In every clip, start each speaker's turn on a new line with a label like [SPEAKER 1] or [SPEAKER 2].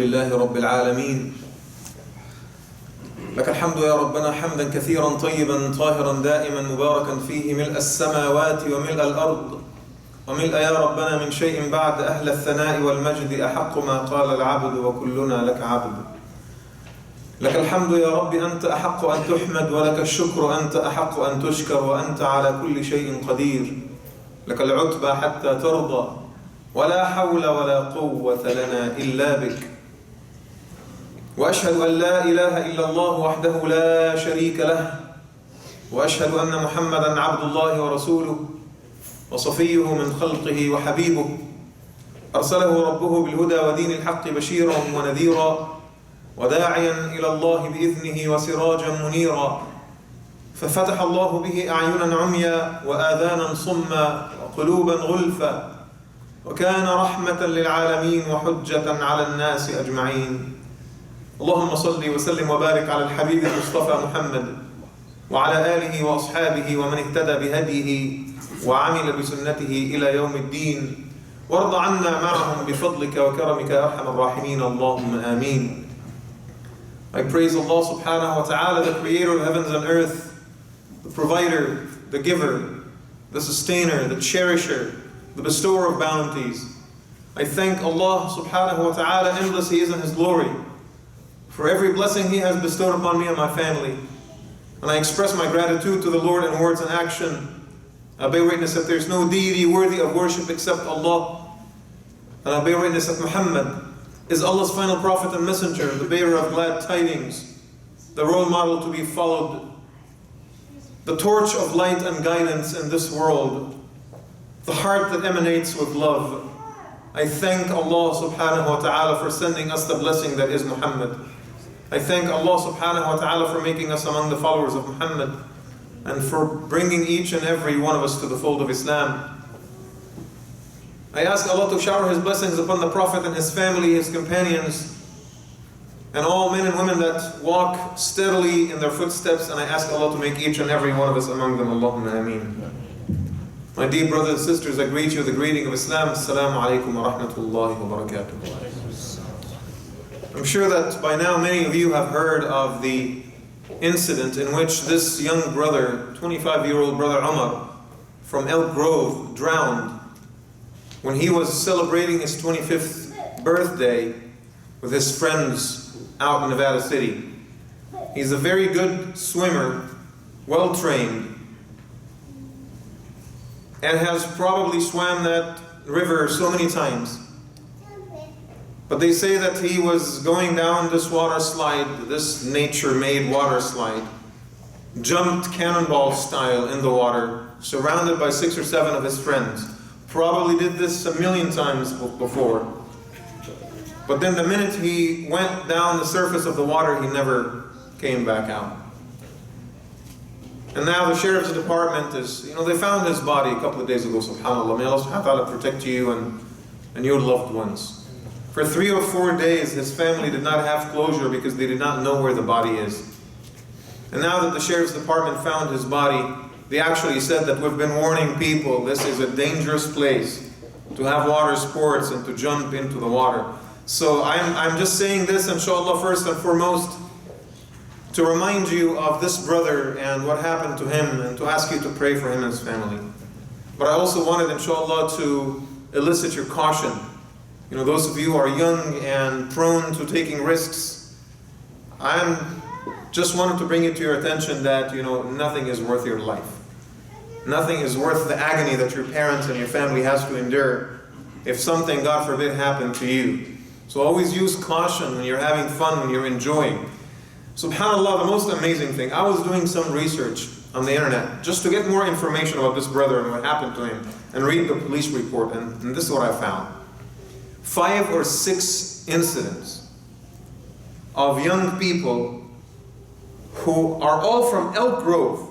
[SPEAKER 1] لله رب العالمين. لك الحمد يا ربنا حمدا كثيرا طيبا طاهرا دائما مباركا فيه ملء السماوات وملء الأرض وملء يا ربنا من شيء بعد أهل الثناء والمجد أحق ما قال العبد وكلنا لك عبد. لك الحمد يا رب أنت أحق أن تحمد، ولك الشكر أنت أحق أن تشكر، وأنت على كل شيء قدير. لك العتبى حتى ترضى، ولا حول ولا قوة لنا إلا بك. وأشهد أن لا إله إلا الله وحده لا شريك له، وأشهد أن محمدا عبد الله ورسوله وصفيه من خلقه وحبيبه، أرسله ربه بالهدى ودين الحق بشيرا ونذيرا وداعيا إلى الله بإذنه وسراجا منيرا، ففتح الله به أعينا عميا وآذانا صما وقلوبا غلفا، وكان رحمة للعالمين وحجة على الناس أجمعين. اللهم صل وسلم وبارك على الحبيب المصطفى محمد وعلى آله وأصحابه ومن اهتدى بهديه وعمل بسنته إلى يوم الدين، وارض عنا معهم بفضلك وكرمك يا أرحم الراحمين، اللهم آمين. I praise Allah subhanahu wa ta'ala, the creator of heavens and earth, the provider, the giver, the sustainer, the cherisher, the bestower of bounties. I thank Allah subhanahu wa ta'ala, endless He is in His glory, for every blessing He has bestowed upon me and my family. And I express my gratitude to the Lord in words and action. I bear witness that there is no deity worthy of worship except Allah. And I bear witness that Muhammad is Allah's final prophet and messenger, the bearer of glad tidings, the role model to be followed, the torch of light and guidance in this world, the heart that emanates with love. I thank Allah subhanahu wa ta'ala for sending us the blessing that is Muhammad. I thank Allah subhanahu wa ta'ala for making us among the followers of Muhammad and for bringing each and every one of us to the fold of Islam. I ask Allah to shower His blessings upon the Prophet and his family, his companions, and all men and women that walk steadily in their footsteps, and I ask Allah to make each and every one of us among them. Allahumma ameen. My dear brothers and sisters, I greet you with the greeting of Islam. Assalamu alaikum wa rahmatullahi wa barakatuh. I'm sure that by now many of you have heard of the incident in which this young brother, 25-year-old brother Umar from Elk Grove, drowned when he was celebrating his 25th birthday with his friends out in Nevada City. He's a very good swimmer, well-trained, and has probably swam that river so many times. But they say that he was going down this water slide, this nature-made water slide, jumped cannonball style in the water, surrounded by 6 or 7 of his friends. Probably did this a million times before. But then the minute he went down the surface of the water, he never came back out. And now the sheriff's department is, they found his body a couple of days ago, subhanAllah. May Allah subhanahu wa ta'ala protect you and your loved ones. For 3 or 4 days, his family did not have closure because they did not know where the body is. And now that the sheriff's department found his body, they actually said that we've been warning people, this is a dangerous place to have water sports and to jump into the water. So I'm just saying this, inshallah, first and foremost, to remind you of this brother and what happened to him, and to ask you to pray for him and his family. But I also wanted, inshallah, to elicit your caution. Those of you who are young and prone to taking risks, I'm just wanted to bring it to your attention that, nothing is worth your life. Nothing is worth the agony that your parents and your family has to endure if something, God forbid, happened to you. So always use caution when you're having fun, when you're enjoying. SubhanAllah, the most amazing thing, I was doing some research on the internet just to get more information about this brother and what happened to him, and read the police report, and this is what I found. 5 or 6 incidents of young people who are all from Elk Grove,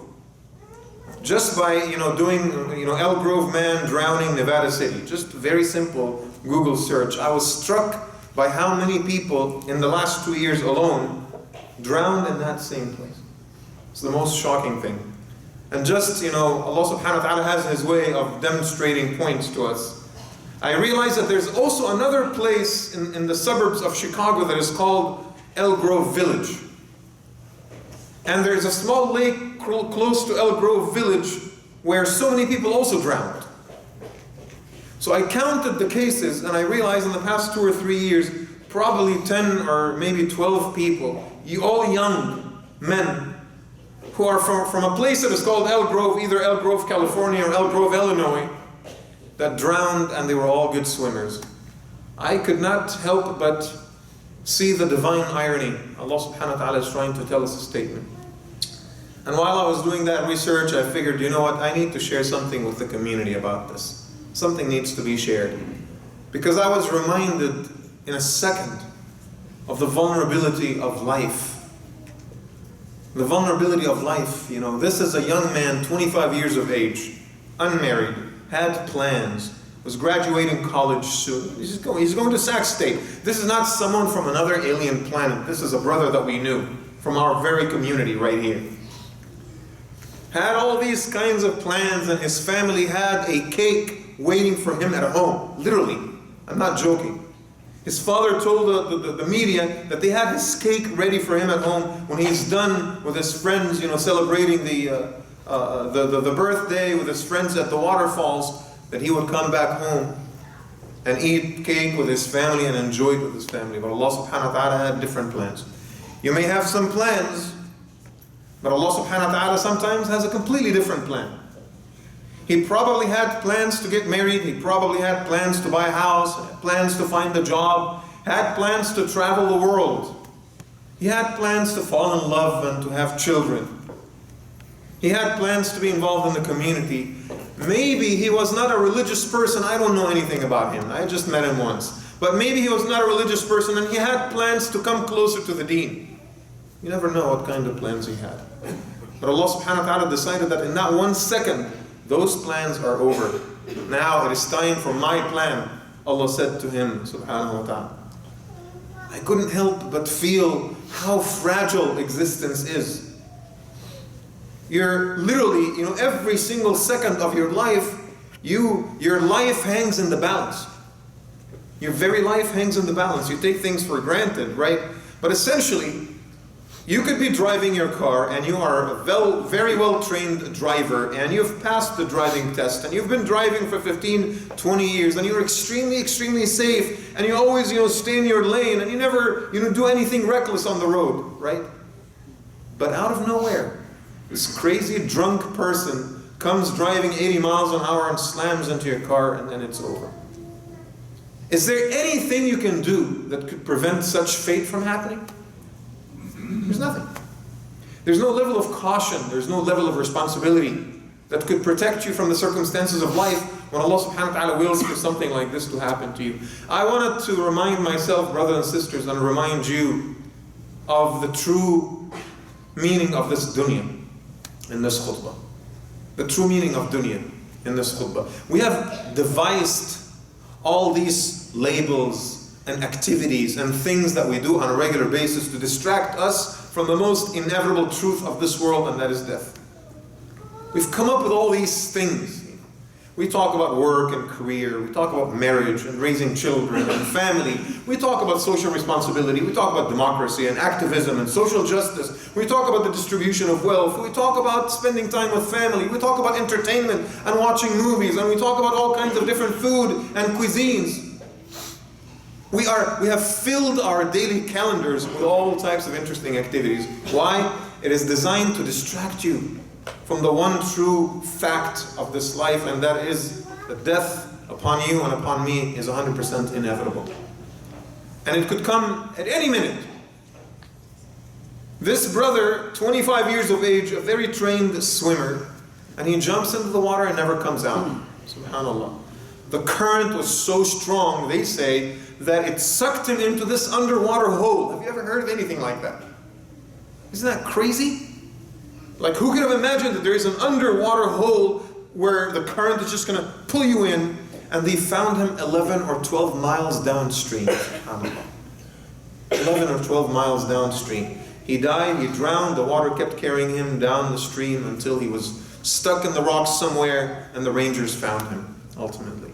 [SPEAKER 1] just by doing Elk Grove man drowning Nevada City, just very simple Google search. I was struck by how many people in the last 2 years alone drowned in that same place. It's the most shocking thing. And just Allah subhanahu wa ta'ala has His way of demonstrating points to us. I realized that there's also another place in the suburbs of Chicago that is called Elk Grove Village. And there's a small lake close to Elk Grove Village where so many people also drowned. So I counted the cases and I realized in the past 2 or 3 years, probably 10 or maybe 12 people, all young men, who are from a place that is called Elk Grove, either Elk Grove, California or Elk Grove, Illinois, that drowned, and they were all good swimmers. I could not help but see the divine irony. Allah subhanahu wa ta'ala is trying to tell us a statement. And while I was doing that research, I figured, you know what, I need to share something with the community about this. Something needs to be shared. Because I was reminded in a second of the vulnerability of life. The vulnerability of life, you know. This is a young man, 25 years of age, unmarried, had plans, was graduating college soon. He's going to Sac State. This is not someone from another alien planet. This is a brother that we knew from our very community right here. Had all these kinds of plans, and his family had a cake waiting for him at home. Literally. I'm not joking. His father told the media that they had his cake ready for him at home when he's done with his friends, you know, celebrating the birthday with his friends at the waterfalls, that he would come back home and eat cake with his family and enjoy it with his family. But Allah subhanahu wa ta'ala had different plans. You may have some plans, but Allah subhanahu wa ta'ala sometimes has a completely different plan. He probably had plans to get married, he probably had plans to buy a house, had plans to find a job, had plans to travel the world. He had plans to fall in love and to have children. He had plans to be involved in the community. Maybe he was not a religious person. I don't know anything about him. I just met him once. But maybe he was not a religious person and he had plans to come closer to the deen. You never know what kind of plans he had. But Allah subhanahu wa ta'ala decided that in that 1 second, those plans are over. Now it is time for my plan, Allah said to him, subhanahu wa ta'ala. I couldn't help but feel how fragile existence is. You're literally, you know, every single second of your life, your life hangs in the balance. Your very life hangs in the balance. You take things for granted, right? But essentially, you could be driving your car and you are a very well-trained driver and you've passed the driving test and you've been driving for 15, 20 years and you're extremely, extremely safe and you always, you know, stay in your lane and you never, you know, do anything reckless on the road, right? But out of nowhere, this crazy drunk person comes driving 80 miles an hour and slams into your car and then it's over. Is there anything you can do that could prevent such fate from happening? There's nothing. There's no level of caution, there's no level of responsibility that could protect you from the circumstances of life when Allah subhanahu wa ta'ala wills for something like this to happen to you. I wanted to remind myself, brothers and sisters, and remind you of the true meaning of this dunya in this khutbah. The true meaning of dunya in this khutbah. We have devised all these labels and activities and things that we do on a regular basis to distract us from the most inevitable truth of this world, and that is death. We've come up with all these things. We talk about work and career, we talk about marriage and raising children and family, we talk about social responsibility, we talk about democracy and activism and social justice, we talk about the distribution of wealth, we talk about spending time with family, we talk about entertainment and watching movies, and we talk about all kinds of different food and cuisines. We have filled our daily calendars with all types of interesting activities. Why? It is designed to distract you from the one true fact of this life, and that is that death upon you and upon me is 100% inevitable. And it could come at any minute. This brother, 25 years of age, a very trained swimmer, and he jumps into the water and never comes out. SubhanAllah. The current was so strong, they say, that it sucked him into this underwater hole. Have you ever heard of anything like that? Isn't that crazy? Like, who could have imagined that there is an underwater hole where the current is just going to pull you in? And they found him 11 or 12 miles downstream. 11 or 12 miles downstream. He died, he drowned, the water kept carrying him down the stream until he was stuck in the rocks somewhere, and the rangers found him, ultimately.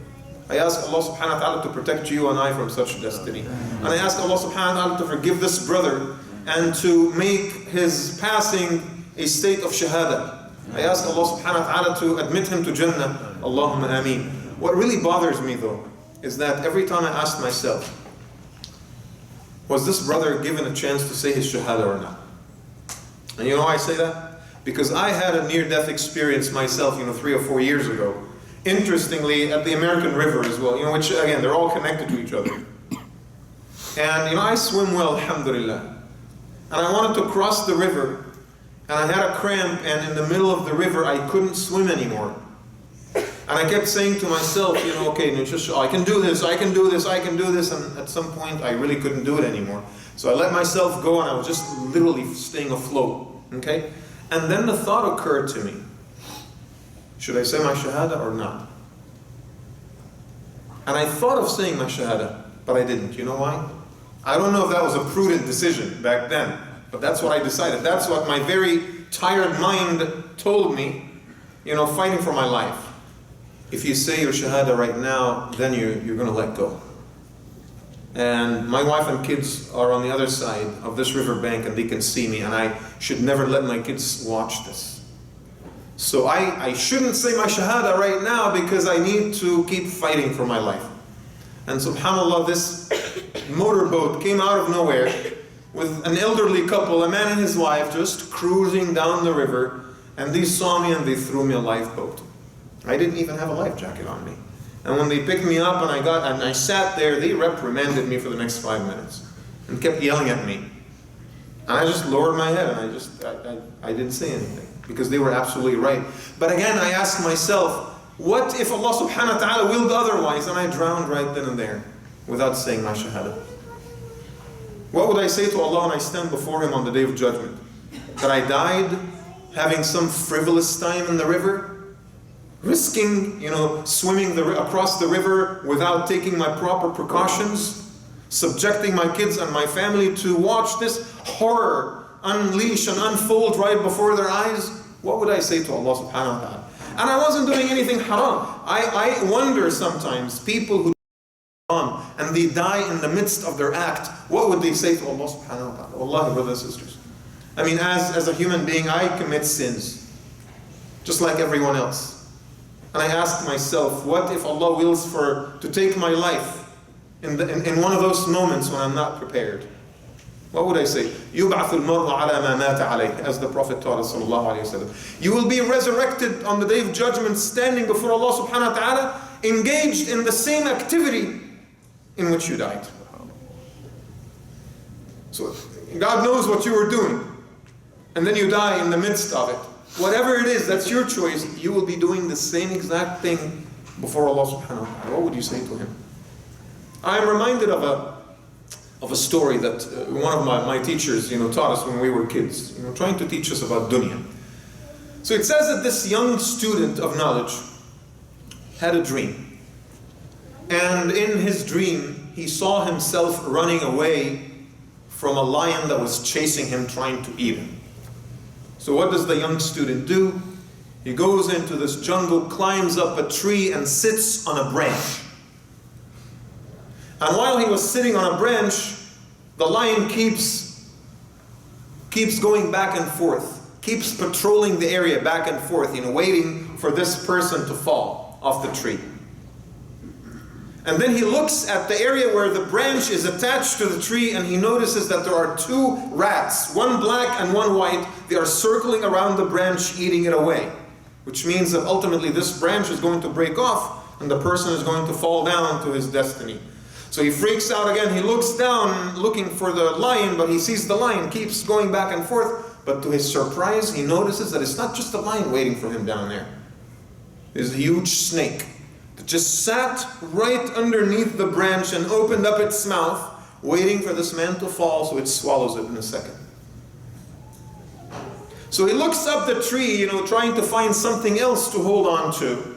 [SPEAKER 1] I ask Allah subhanahu wa ta'ala to protect you and I from such destiny. And I ask Allah subhanahu wa ta'ala to forgive this brother and to make his passing a state of shahada. I ask Allah subhanahu wa ta'ala to admit him to Jannah. Allahumma ameen. What really bothers me though, is that every time I ask myself, was this brother given a chance to say his shahada or not? And you know why I say that? Because I had a near-death experience myself, 3 or 4 years ago. Interestingly, at the American River as well, which again, they're all connected to each other. And I swim well, alhamdulillah. And I wanted to cross the river, and I had a cramp, and in the middle of the river, I couldn't swim anymore. And I kept saying to myself, okay, I can do this, I can do this, I can do this, and at some point, I really couldn't do it anymore. So I let myself go, and I was just literally staying afloat, okay? And then the thought occurred to me, should I say my shahada or not? And I thought of saying my shahada, but I didn't. You know why? I don't know if that was a prudent decision back then, but that's what I decided. That's what my very tired mind told me, fighting for my life. If you say your shahada right now, then you're going to let go. And my wife and kids are on the other side of this riverbank and they can see me, and I should never let my kids watch this. So I shouldn't say my shahada right now because I need to keep fighting for my life. And subhanAllah, this motorboat came out of nowhere with an elderly couple, a man and his wife, just cruising down the river, and they saw me and they threw me a lifeboat. I didn't even have a life jacket on me. And when they picked me up and I sat there, they reprimanded me for the next 5 minutes and kept yelling at me. And I just lowered my head and I didn't say anything because they were absolutely right. But again, I asked myself, what if Allah subhanahu wa ta'ala willed otherwise and I drowned right then and there without saying my shahada? What would I say to Allah when I stand before Him on the Day of Judgment? That I died having some frivolous time in the river? Risking, swimming across the river without taking my proper precautions? Subjecting my kids and my family to watch this horror unleash and unfold right before their eyes? What would I say to Allah subhanahu wa ta'ala? And I wasn't doing anything haram. I wonder sometimes, people who do haram and they die in the midst of their act, what would they say to Allah subhanahu wa ta'ala? Wallahi, brothers and sisters. I mean, as a human being, I commit sins, just like everyone else. And I ask myself, what if Allah wills to take my life in one of those moments when I'm not prepared? What would I say? يُبْعَثُ الْمَرْءُ عَلَى مَا مَاتَ عَلَيْهِ, as the Prophet taught us, sallallahu alayhi wa sallam. You will be resurrected on the Day of Judgment, standing before Allah subhanahu wa ta'ala, engaged in the same activity in which you died. So God knows what you were doing, and then you die in the midst of it. Whatever it is, that's your choice. You will be doing the same exact thing before Allah subhanahu wa ta'ala. What would you say to Him? I am reminded of a story that one of my teachers taught us when we were kids, trying to teach us about dunya. So it says that this young student of knowledge had a dream. And in his dream, he saw himself running away from a lion that was chasing him, trying to eat him. So what does the young student do? He goes into this jungle, climbs up a tree, and sits on a branch. And while he was sitting on a branch, the lion keeps going back and forth, keeps patrolling the area back and forth, waiting for this person to fall off the tree. And then he looks at the area where the branch is attached to the tree, and he notices that there are 2 rats, one black and one white. They are circling around the branch, eating it away, which means that ultimately this branch is going to break off and the person is going to fall down to his destiny. So he freaks out again. He looks down looking for the lion, but he sees the lion keeps going back and forth. But to his surprise, he notices that it's not just the lion waiting for him down there. There's a huge snake that just sat right underneath the branch and opened up its mouth, waiting for this man to fall so it swallows it in a second. So he looks up the tree, trying to find something else to hold on to.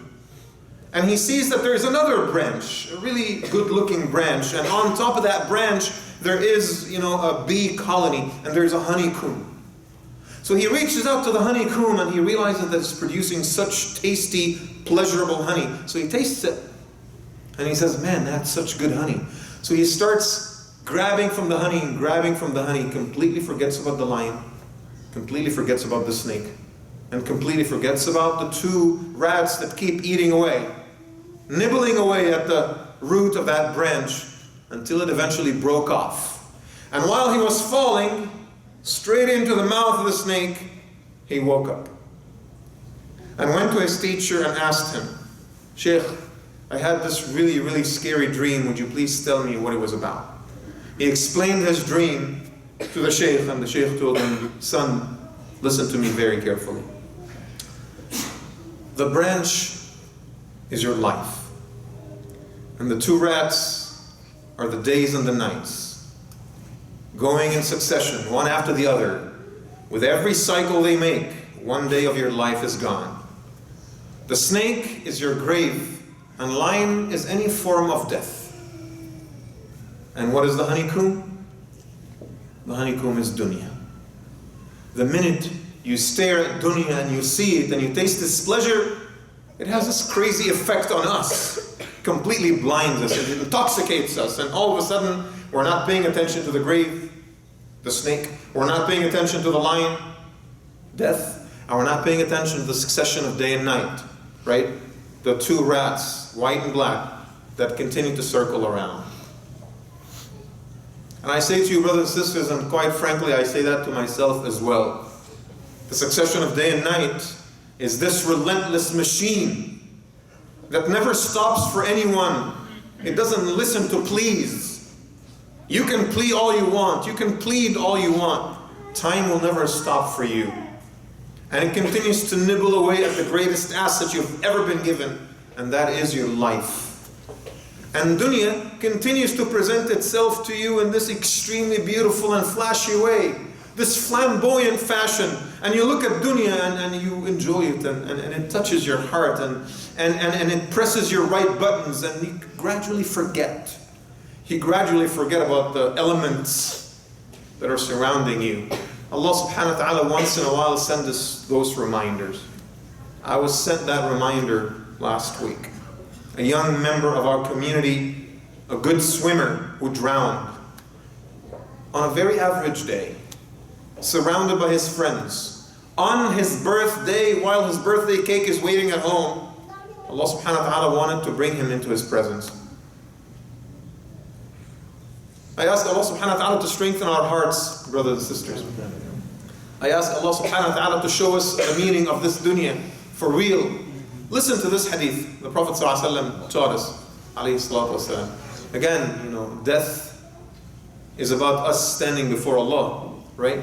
[SPEAKER 1] And he sees that there's another branch, a really good-looking branch. And on top of that branch, there is, a bee colony, and there's a honeycomb. So he reaches out to the honeycomb, and he realizes that it's producing such tasty, pleasurable honey. So he tastes it. And he says, man, that's such good honey. So he starts grabbing from the honey and grabbing from the honey, completely forgets about the lion, completely forgets about the snake, and completely forgets about the two rats that keep eating away, nibbling away at the root of that branch until it eventually broke off. And while he was falling straight into the mouth of the snake, he woke up and went to his teacher and asked him, Sheikh, I had this really, really scary dream. Would you please tell me what it was about? He explained his dream to the Sheikh, and the Sheikh told him, son, listen to me very carefully. The branch is your life, and the two rats are the days and the nights, going in succession, one after the other. With every cycle they make, one day of your life is gone. The snake is your grave, and lion is any form of death. And what is the honeycomb? The honeycomb is dunya. The minute you stare at dunya and you see it and you taste its pleasure, it has this crazy effect on us. Completely blinds us, it intoxicates us, and all of a sudden we're not paying attention to the grave, the snake, we're not paying attention to the lion, death, and we're not paying attention to the succession of day and night, right? The two rats, white and black, that continue to circle around. And I say to you, brothers and sisters, and quite frankly, I say that to myself as well. The succession of day and night is this relentless machine that never stops for anyone. It doesn't listen to pleas. You can plea all you want. You can plead all you want. Time will never stop for you. And it continues to nibble away at the greatest asset you've ever been given, and that is your life. And dunya continues to present itself to you in this extremely beautiful and flashy way, this flamboyant fashion. And you look at dunya and you enjoy it, and it touches your heart, and it presses your right buttons, and you gradually forget. You gradually forget about the elements that are surrounding you. Allah subhanahu wa ta'ala once in a while sends us those reminders. I was sent that reminder last week. A young member of our community, a good swimmer who drowned on a very average day, surrounded by his friends. On his birthday, while his birthday cake is waiting at home, Allah subhanahu wa ta'ala wanted to bring him into His presence. I ask Allah subhanahu wa ta'ala to strengthen our hearts, brothers and sisters. I ask Allah subhanahu wa ta'ala to show us the meaning of this dunya for real. Listen to this hadith the Prophet ﷺ taught us, alayhi salatu wasalam. Again, death is about us standing before Allah, right?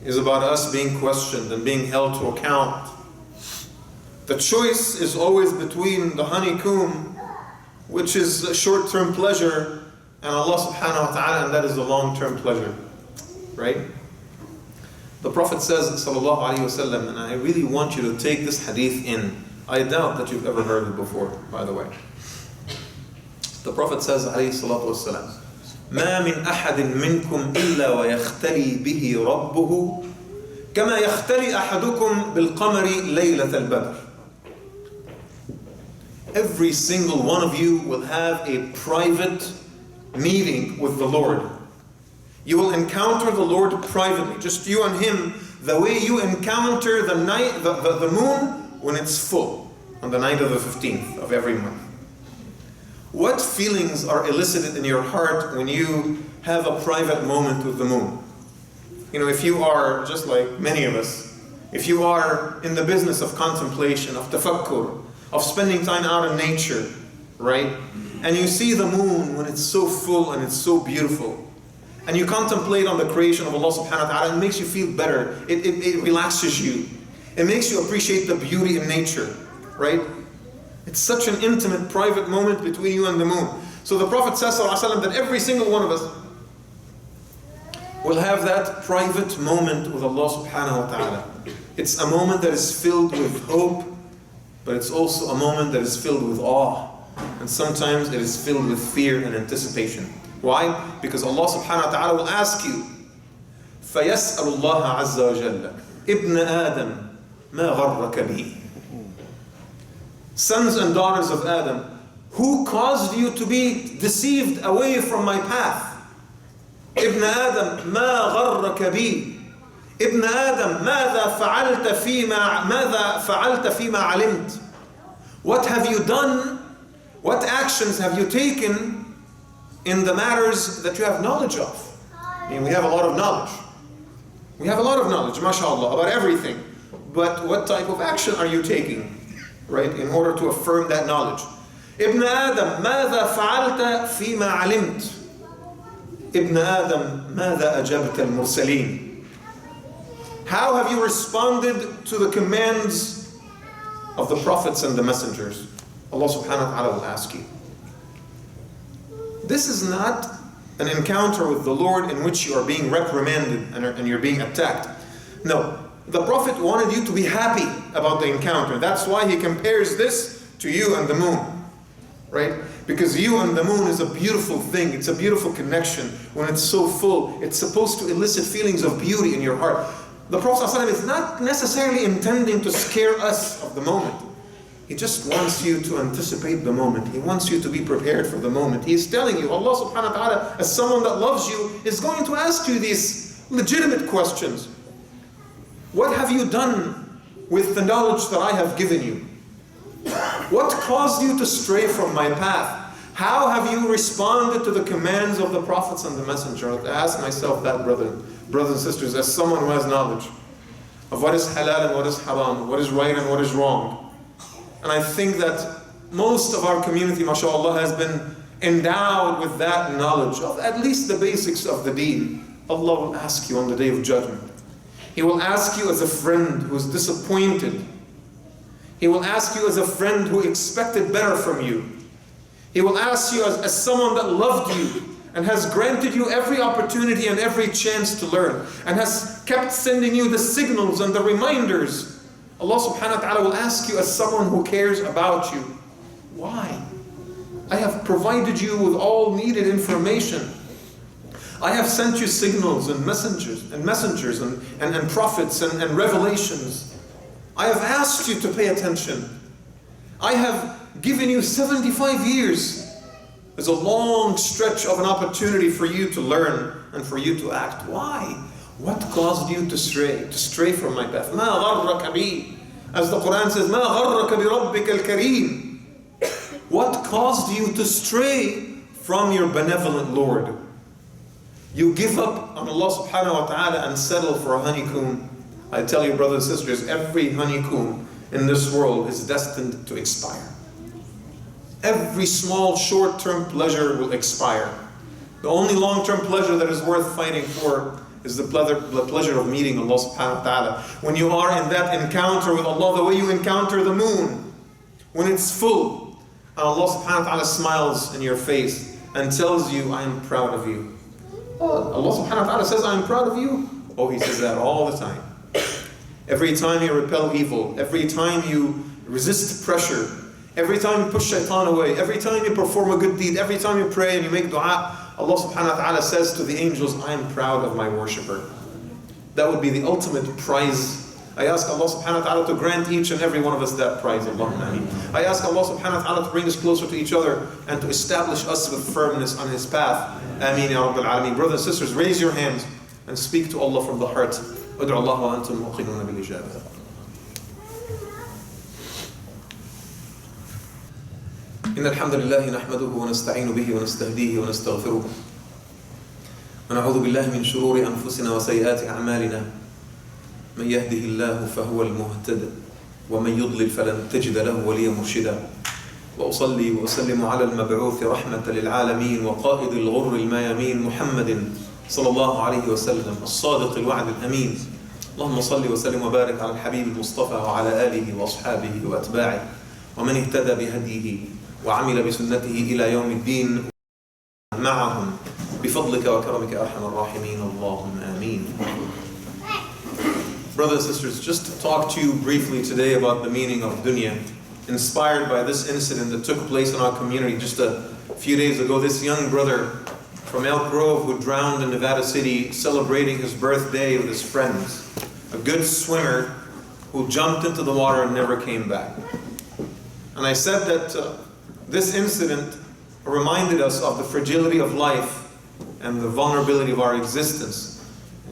[SPEAKER 1] Is about us being questioned and being held to account. The choice is always between the honeycomb, which is a short-term pleasure, and Allah subhanahu wa ta'ala, and that is the long-term pleasure, right? The Prophet says, sallallahu alayhi wasallam, and I really want you to take this hadith in. I doubt that you've ever heard it before, by the way. The Prophet says, alayhi salatu wasalam, مَا مِنْ أَحَدٍ مِّنْكُمْ إِلَّا وَيَخْتَلِي بِهِ رَبُّهُ كَمَا يَخْتَلِي أَحَدُكُمْ بِالْقَمَرِ لَيْلَةَ الْبَدْرِ. Every single one of you will have a private meeting with the Lord. You will encounter the Lord privately, just you and Him, the way you encounter the night, the moon when it's full, on the night of the 15th of every month. What feelings are elicited in your heart when you have a private moment with the moon? If you are, just like many of us, if you are in the business of contemplation, of tafakkur, of spending time out in nature, right? And you see the moon when it's so full and it's so beautiful, and you contemplate on the creation of Allah subhanahu wa ta'ala, it makes you feel better. It relaxes you. It makes you appreciate the beauty in nature, right? It's such an intimate, private moment between you and the moon. So the Prophet says that every single one of us will have that private moment with Allah subhanahu wa ta'ala. It's a moment that is filled with hope, but it's also a moment that is filled with awe. And sometimes it is filled with fear and anticipation. Why? Because Allah subhanahu wa ta'ala will ask you, فَيَسْأَلُ اللَّهَ عَزَّ وَجَلَّ ابْنَ آدَمَ مَا غَرَّكَ بِهِ. Sons and daughters of Adam, Who caused you to be deceived away from my path? ابن آدم ما غرك بي ابن آدم ماذا فعلت فيما علمت? What have you done? What actions have you taken in the matters that you have knowledge of? I mean, we have a lot of knowledge. We have a lot of knowledge, mashallah, about everything. But what type of action are you taking, right, in order to affirm that knowledge? ابن آدم ماذا فعلت فيما علمت? ابن آدم ماذا أجبت المرسلين? How have you responded to the commands of the prophets and the messengers? Allah subhanahu wa ta'ala will ask you. This is not an encounter with the Lord in which you are being reprimanded and you're being attacked. No, the Prophet wanted you to be happy about the encounter. That's why he compares this to you and the moon. Right? Because you and the moon is a beautiful thing. It's a beautiful connection. When it's so full, it's supposed to elicit feelings of beauty in your heart. The Prophet ﷺ is not necessarily intending to scare us of the moment. He just wants you to anticipate the moment. He wants you to be prepared for the moment. He's telling you, Allah subhanahu wa ta'ala, as someone that loves you, is going to ask you these legitimate questions. What have you done with the knowledge that I have given you? What caused you to stray from my path? How have you responded to the commands of the prophets and the messenger? I ask myself that, brothers and sisters, as someone who has knowledge of what is halal and what is haram, what is right and what is wrong. And I think that most of our community, mashallah, has been endowed with that knowledge of at least the basics of the deen. Allah will ask you on the day of judgment. He will ask you as a friend who is disappointed. He will ask you as a friend who expected better from you. He will ask you as someone that loved you and has granted you every opportunity and every chance to learn and has kept sending you the signals and the reminders. Allah subhanahu wa ta'ala will ask you as someone who cares about you. Why? I have provided you with all needed information. I have sent you signals and messengers and prophets and revelations. I have asked you to pay attention. I have given you 75 years as a long stretch of an opportunity for you to learn and for you to act. Why? What caused you to stray from my path? مَا غَرَّكَ بِي. As the Quran says, مَا غَرَّكَ بِرَبِّكَ الْكَرِيمِ. What caused you to stray from your benevolent Lord? You give up on Allah subhanahu wa ta'ala and settle for a honeycomb. I tell you, brothers and sisters, every honeycomb in this world is destined to expire. Every small short-term pleasure will expire. The only long-term pleasure that is worth fighting for is the pleasure of meeting Allah subhanahu wa ta'ala. When you are in that encounter with Allah, the way you encounter the moon, when it's full, and Allah subhanahu wa ta'ala smiles in your face and tells you, I am proud of you. Oh, Allah subhanahu wa ta'ala says, I am proud of you. Oh, He says that all the time. Every time you repel evil, every time you resist pressure, every time you push shaitan away, every time you perform a good deed, every time you pray and you make dua, Allah subhanahu wa ta'ala says to the angels, I am proud of my worshipper. That would be the ultimate prize. I ask Allah subhanahu wa ta'ala to grant each and every one of us that prize. Allahumma ameen. I ask Allah subhanahu wa ta'ala to bring us closer to each other and to establish us with firmness on His path. Ameen ya Rabbil Alameen. Brothers and sisters, raise your hands and speak to Allah from the heart. ادعوا الله وأنتم موقنون بالإجابة. إن الحمد لله نحمده ونستعين به ونستهديه ونستغفره ونعوذ بالله من شرور أنفسنا وسيئات أعمالنا من يهده الله فهو المهتد ومن يضلل فلن تجد له وليا مرشدا وأصلي وأسلم على المبعوث رحمة للعالمين وقائد الغر الميامين محمد صلى الله عليه وسلم الصادق الوعد الأمين. اللهم صل وسلم وبارك على الحبيب المصطفى وعلى آله وأصحابه وأتباعه ومن اهتدى بهديه وعمل بسنته إلى يوم الدين معهم بفضلك وكرمك أرحم الراحمين اللهم آمين. Brothers and sisters, just to talk to you briefly today about the meaning of dunya, inspired by this incident that took place in our community just a few days ago. This young brother from Elk Grove who drowned in Nevada City celebrating his birthday with his friends. A good swimmer who jumped into the water and never came back. And I said that this incident reminded us of the fragility of life and the vulnerability of our existence.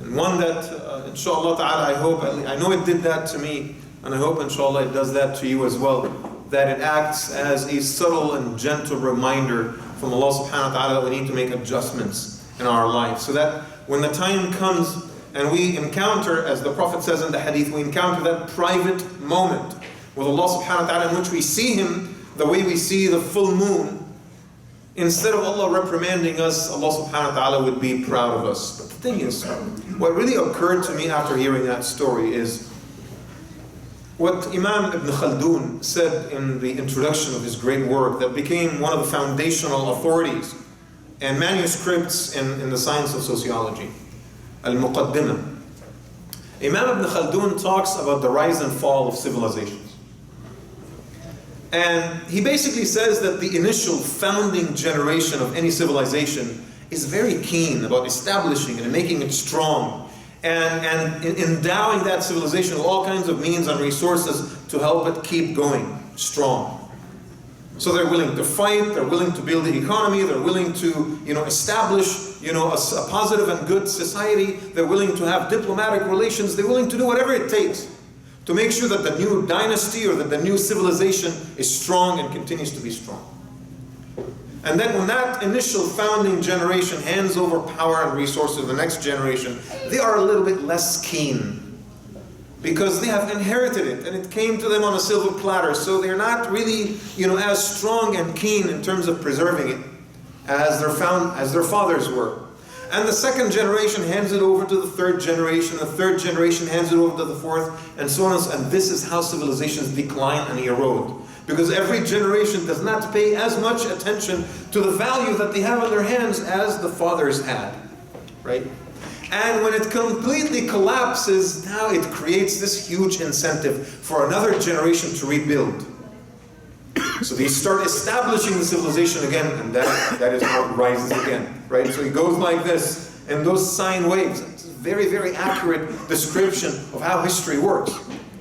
[SPEAKER 1] And one that, inshallah ta'ala, I know it did that to me, and I hope inshallah it does that to you as well, that it acts as a subtle and gentle reminder from Allah subhanahu wa ta'ala that we need to make adjustments in our life, so that when the time comes and we encounter, as the Prophet says in the hadith, we encounter that private moment with Allah subhanahu wa ta'ala in which we see Him the way we see the full moon, instead of Allah reprimanding us, Allah subhanahu wa ta'ala would be proud of us. But the thing is, what really occurred to me after hearing that story is what Imam Ibn Khaldun said in the introduction of his great work that became one of the foundational authorities and manuscripts in the science of sociology, Al-Muqaddimah. Imam Ibn Khaldun talks about the rise and fall of civilizations. And he basically says that the initial founding generation of any civilization is very keen about establishing it and making it strong, and endowing that civilization with all kinds of means and resources to help it keep going strong. So they're willing to fight, they're willing to build the economy, they're willing to, establish, a positive and good society, they're willing to have diplomatic relations, they're willing to do whatever it takes to make sure that the new dynasty or that the new civilization is strong and continues to be strong. And then when that initial founding generation hands over power and resources to the next generation, they are a little bit less keen, because they have inherited it and it came to them on a silver platter, so they're not really, as strong and keen in terms of preserving it as their fathers were. And the second generation hands it over to the third generation, the third generation hands it over to the fourth, and so on and so on. And this is how civilizations decline and erode, because every generation does not pay as much attention to the value that they have in their hands as the fathers had, right? And when it completely collapses, now it creates this huge incentive for another generation to rebuild. So they start establishing the civilization again, and that is how it rises again, right? So it goes like this, and those sine waves. It's a very, very accurate description of how history works,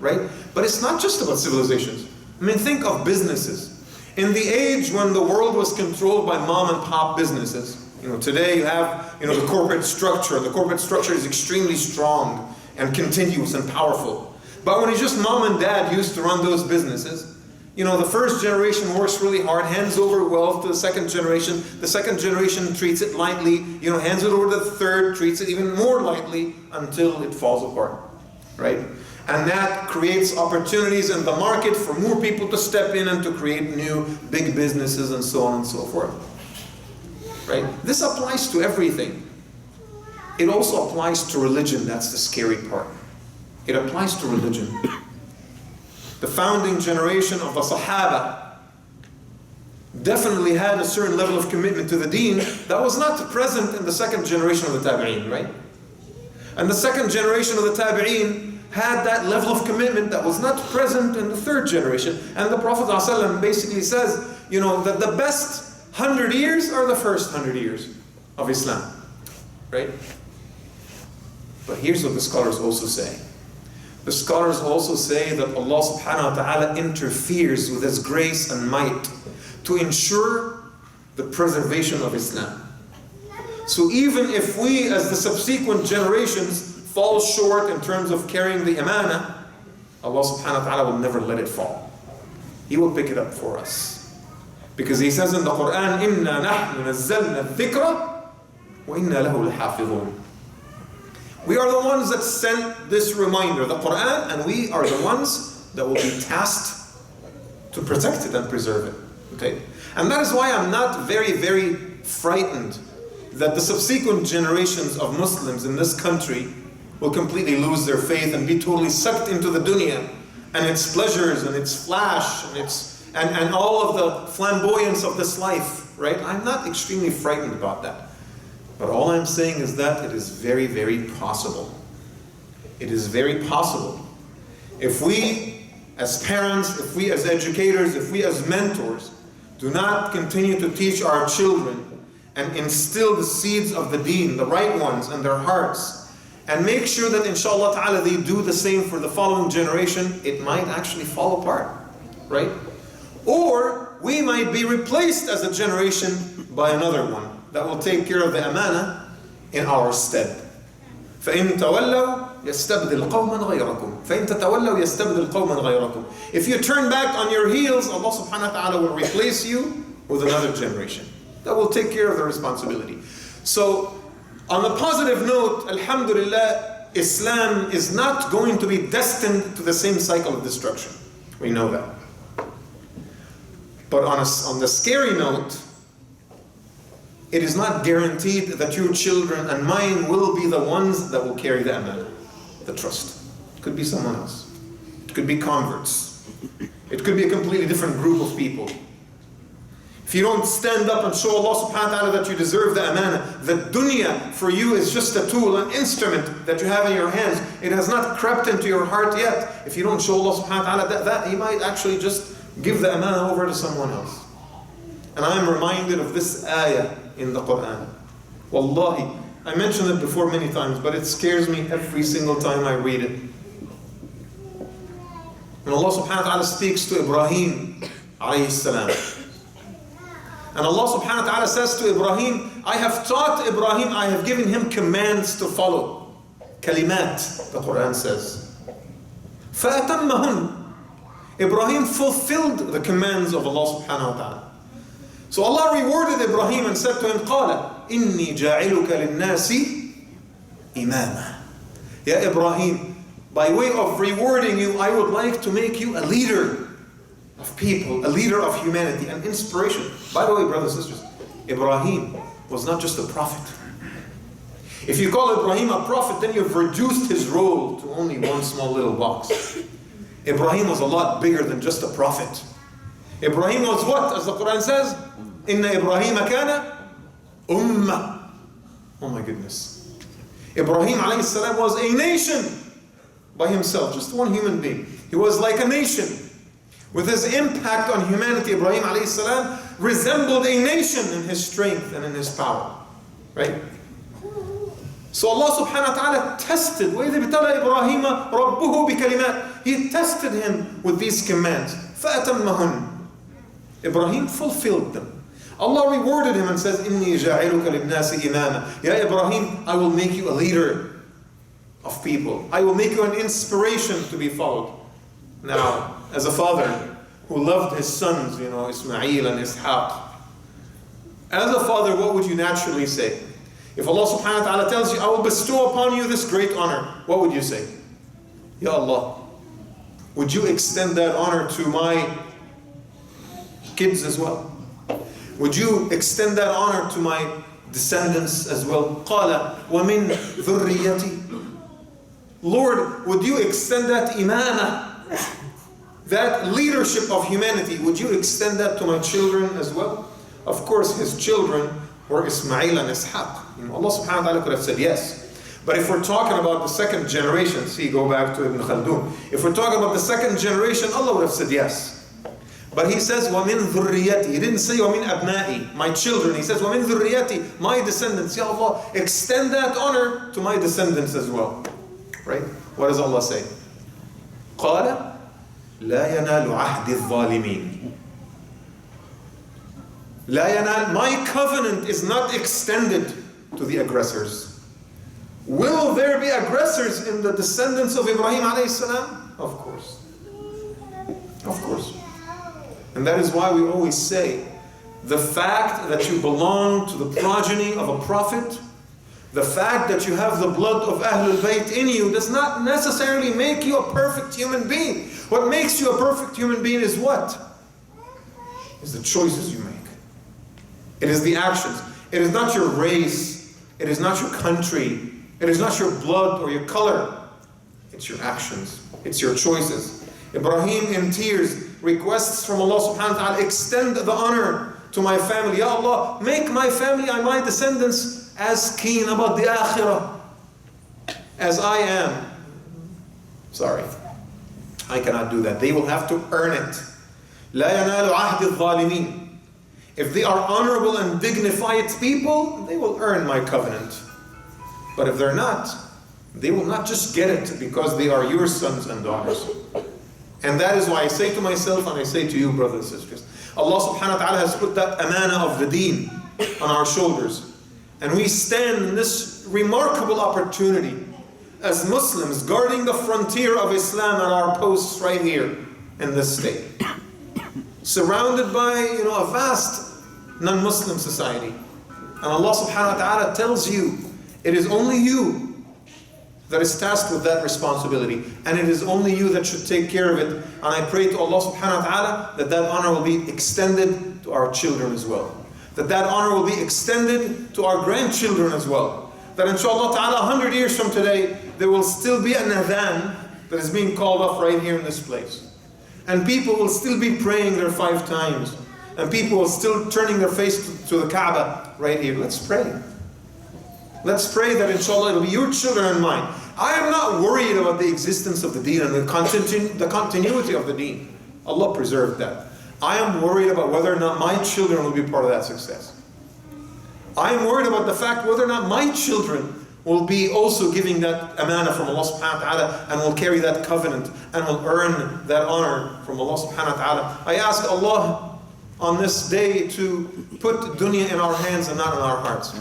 [SPEAKER 1] right? But it's not just about civilizations. I mean, think of businesses. In the age when the world was controlled by mom and pop businesses, today you have, the corporate structure. The corporate structure is extremely strong and continuous and powerful. But when it's just mom and dad used to run those businesses, the first generation works really hard, hands over wealth to the second generation. The second generation treats it lightly, hands it over to the third, treats it even more lightly until it falls apart, right? And that creates opportunities in the market for more people to step in and to create new big businesses and so on and so forth, right? This applies to everything. It also applies to religion. That's the scary part. It applies to religion. The founding generation of the Sahaba definitely had a certain level of commitment to the deen that was not present in the second generation of the Tabi'een, right? And the second generation of the Tabi'een had that level of commitment that was not present in the third generation. And the Prophet ﷺ basically says, that the best 100 years are the first 100 years of Islam, right? But here's what the scholars also say. The scholars also say that Allah subhanahu wa ta'ala interferes with His grace and might to ensure the preservation of Islam. So even if we, as the subsequent generations, fall short in terms of carrying the amana, Allah subhanahu wa ta'ala will never let it fall. He will pick it up for us. Because He says in the Quran, إِنَّا نَحْنُ نَزَّلْنَا الذِّكْرَ وَإِنَّا لَهُ لَحَافِظُونَ. We are the ones that sent this reminder, the Quran, and we are the ones that will be tasked to protect it and preserve it. Okay? And that is why I'm not very, very frightened that the subsequent generations of Muslims in this country will completely lose their faith and be totally sucked into the dunya and its pleasures and its flash and all of the flamboyance of this life, right? I'm not extremely frightened about that. But all I'm saying is that it is very, very possible. It is very possible. If we as parents, if we as educators, if we as mentors do not continue to teach our children and instill the seeds of the deen, the right ones, in their hearts, and make sure that inshallah ta'ala they do the same for the following generation, it might actually fall apart, right? Or we might be replaced as a generation by another one that will take care of the amana in our stead. فَإِن تَوَلَّوْا يَسْتَبْدِلْ قَوْمًا غَيْرَكُمْ فَإِن تَتَوَلَّوْا يَسْتَبْدِلْ قَوْمًا غَيْرَكُمْ. If you turn back on your heels, Allah subhanahu wa ta'ala will replace you with another generation that will take care of the responsibility. So, on a positive note, alhamdulillah, Islam is not going to be destined to the same cycle of destruction. We know that. But on the scary note, it is not guaranteed that your children and mine will be the ones that will carry the amana, the trust. It could be someone else. It could be converts. It could be a completely different group of people. If you don't stand up and show Allah subhanahu wa ta'ala that you deserve the amana, the dunya for you is just a tool, an instrument that you have in your hands. It has not crept into your heart yet. If you don't show Allah subhanahu wa ta'ala that, He might actually just give the amana over to someone else. And I am reminded of this ayah in the Quran. Wallahi, I mentioned it before many times, but it scares me every single time I read it. When Allah subhanahu wa ta'ala speaks to Ibrahim alayhi salam, and Allah subhanahu wa ta'ala says to Ibrahim, I have taught Ibrahim, I have given him commands to follow. Kalimat, the Quran says. فَأَتَمَّهُنْ. Ibrahim fulfilled the commands of Allah subhanahu wa ta'ala. So Allah rewarded Ibrahim and said to him, قَالَ إِنِّي جَاعِلُكَ لِلنَّاسِ إِمَامًا. Ya Ibrahim, by way of rewarding you, I would like to make you a leader of people, a leader of humanity, an inspiration. By the way, brothers and sisters, Ibrahim was not just a prophet. If you call Ibrahim a prophet, then you've reduced his role to only one small little box. Ibrahim was a lot bigger than just a prophet. Ibrahim was what? As the Quran says, Inna Ibrahim kana ummah. Oh my goodness. Ibrahim alayhi salam was a nation by himself, just one human being. He was like a nation. With his impact on humanity, Ibrahim alayhi salam resembled a nation in his strength and in his power. Right? So Allah subhanahu wa ta'ala tested. وَإِذِ ابْتَلَى إِبْرَاهِيمَ رَبُّهُ بِكَلِمَاتٍ. He tested him with these commands. فَأَتَمَّهُنْ. Ibrahim fulfilled them. Allah rewarded him and says, إِنِّي جَاعِلُكَ لِلنَّاسِ إِمَامًا. Ya Ibrahim, I will make you a leader of people. I will make you an inspiration to be followed. Now, as a father who loved his sons, Ismail and Ishaq, as a father, what would you naturally say? If Allah subhanahu wa ta'ala tells you, I will bestow upon you this great honor, what would you say? Ya Allah, would you extend that honor to my kids as well? Would you extend that honor to my descendants as well? قَالَ وَمِن ذُرِّيَّتِي. Lord, would you extend that imamah, that leadership of humanity, would you extend that to my children as well? Of course, his children were Ismail and Ishaq. Allah subhanahu wa ta'ala could have said yes. But if we're talking about the second generation, see, go back to Ibn Khaldun. If we're talking about the second generation, Allah would have said yes. But He says, وَمِن ذُرِّيَّتِي. He didn't say, وَمِن أَبْنَائِي, my children. He says, وَمِن ذُرِّيَّتِي, my descendants. Ya Allah, extend that honor to my descendants as well. Right? What does Allah say? قَالَ لَا يَنَالُ عَهْدِ الظَّالِمِينَ. لَا يَنَالُ. My covenant is not extended to the aggressors. Will there be aggressors in the descendants of Ibrahim alayhi salam? Of course. Of course. And that is why we always say, the fact that you belong to the progeny of a prophet, the fact that you have the blood of Ahlul Bayt in you does not necessarily make you a perfect human being. What makes you a perfect human being is what? Is the choices you make. It is the actions. It is not your race. It is not your country. It is not your blood or your color. It's your actions. It's your choices. Ibrahim in tears requests from Allah subhanahu wa ta'ala, extend the honor to my family. Ya Allah, make my family and my descendants as keen about the akhirah as I am. Sorry, I cannot do that. They will have to earn it. لا ينال عهد الظالمين. If they are honorable and dignified people, they will earn my covenant. But if they're not, they will not just get it because they are your sons and daughters. And that is why I say to myself and I say to you, brothers and sisters, Allah subhanahu wa ta'ala has put that amana of the deen on our shoulders. And we stand in this remarkable opportunity as Muslims guarding the frontier of Islam at our posts right here in this state. Surrounded by a vast non-Muslim society. And Allah subhanahu wa ta'ala tells you, it is only you that is tasked with that responsibility. And it is only you that should take care of it. And I pray to Allah subhanahu wa ta'ala that that honor will be extended to our children as well. That that honor will be extended to our grandchildren as well. That inshallah ta'ala 100 years from today, there will still be an adhan that is being called off right here in this place. And people will still be praying their 5 times. And people will still turning their face to the Kaaba right here. Let's pray. Let's pray that inshallah it'll be your children and mine. I am not worried about the existence of the deen and the continuity of the deen. Allah preserved that. I am worried about whether or not my children will be part of that success. I am worried about the fact whether or not my children will be also giving that amana from Allah subhanahu wa ta'ala and will carry that covenant and will earn that honor from Allah subhanahu wa ta'ala. I ask Allah on this day to put dunya in our hands and not in our hearts.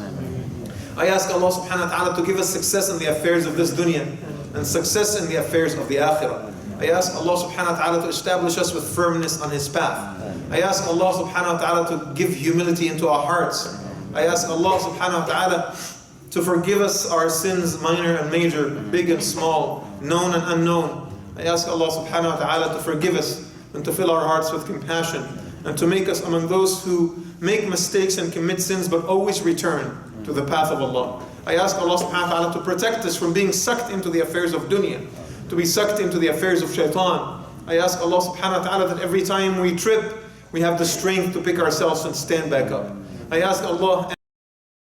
[SPEAKER 1] I ask Allah subhanahu wa ta'ala to give us success in the affairs of this dunya and success in the affairs of the akhirah. I ask Allah subhanahu wa ta'ala to establish us with firmness on His path. I ask Allah subhanahu wa ta'ala to give humility into our hearts. I ask Allah subhanahu wa ta'ala to forgive us our sins, minor and major, big and small, known and unknown. I ask Allah subhanahu wa ta'ala to forgive us and to fill our hearts with compassion and to make us among those who make mistakes and commit sins but always return to the path of Allah. I ask Allah subhanahu wa ta'ala to protect us from being sucked into the affairs of dunya, to be sucked into the affairs of shaitan. I ask Allah subhanahu wa ta'ala that every time we trip, we have the strength to pick ourselves and stand back up. I ask Allah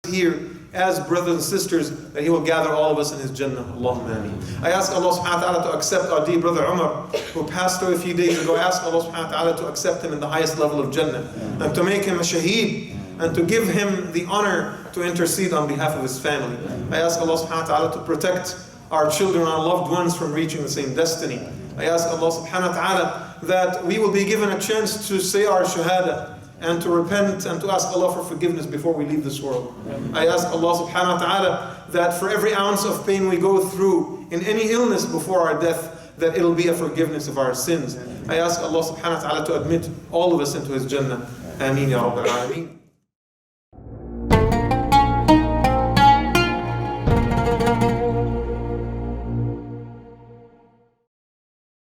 [SPEAKER 1] here as brothers and sisters that He will gather all of us in His Jannah. Allahumma ameen. I ask Allah subhanahu wa ta'ala to accept our dear brother Umar, who passed away a few days ago. I ask Allah subhanahu wa ta'ala to accept him in the highest level of Jannah and to make him a shaheed and to give him the honor to intercede on behalf of his family. I ask Allah subhanahu wa ta'ala to protect our children, our loved ones from reaching the same destiny. I ask Allah subhanahu wa ta'ala that we will be given a chance to say our shahada and to repent and to ask Allah for forgiveness before we leave this world. I ask Allah subhanahu wa ta'ala that for every ounce of pain we go through in any illness before our death, that it'll be a forgiveness of our sins. I ask Allah subhanahu wa ta'ala to admit all of us into His Jannah. Ameen ya Rabbal Alameen.